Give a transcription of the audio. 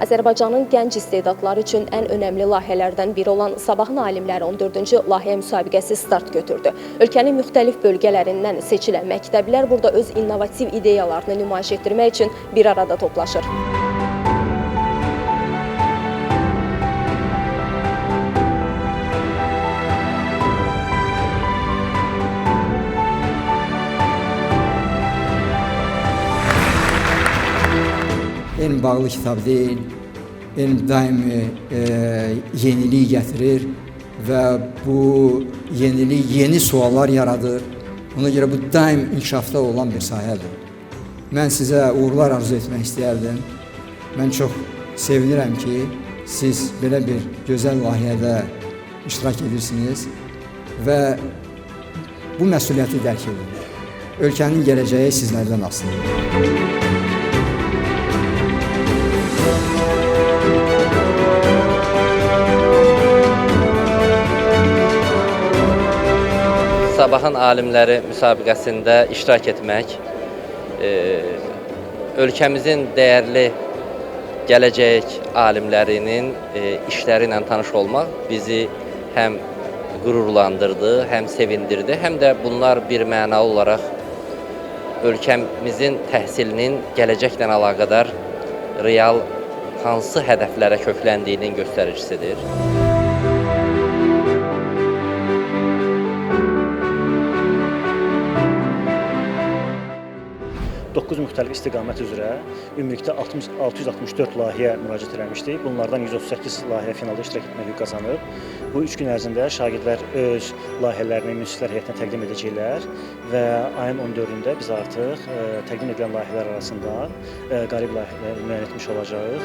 Azərbaycanın gənc istedadları üçün ən önəmli layihələrdən biri olan Sabahın alimləri 14-cü layihə müsabiqəsi start götürdü. Ölkənin müxtəlif bölgələrindən seçilən məktəblər burada öz innovativ ideyalarını nümayiş etdirmək üçün bir arada toplaşır. Elm bağlı kitab deyil, elm daimi yenilik gətirir və bu yenilik yeni suallar yaradır. Ona görə bu daim inkişafda olan bir sahədir. Mən sizə uğurlar arzu etmək istəyərdim. Mən çox sevinirəm ki, siz belə bir gözəl layihədə iştirak edirsiniz və bu məsuliyyəti dərk edin. Ölkənin gələcəyi sizlərdən asılıdır. Sabahın alimləri müsabiqəsində iştirak etmək, ölkəmizin dəyərli gələcək alimlərinin işləri ilə tanış olmaq bizi həm qürurlandırdı, həm sevindirdi, həm də bunlar bir mənalı olaraq ölkəmizin təhsilinin gələcəklə əlaqədar real hansı hədəflərə kökləndiyinin göstəricisidir. 9 müxtəlif istiqamət üzrə ümumilikdə 664 layihə müraciət eləmişdik. Bunlardan 138 layihə finalda iştirak etmək hüququ qazanıb. Bu 3 gün ərzində şagirdlər öz layihələrini münsiflər heyətinə təqdim edəcəklər və ayın 14-də biz artıq təqdim edilən layihələr arasında qalib layihələri müəyyən etmiş olacağıq.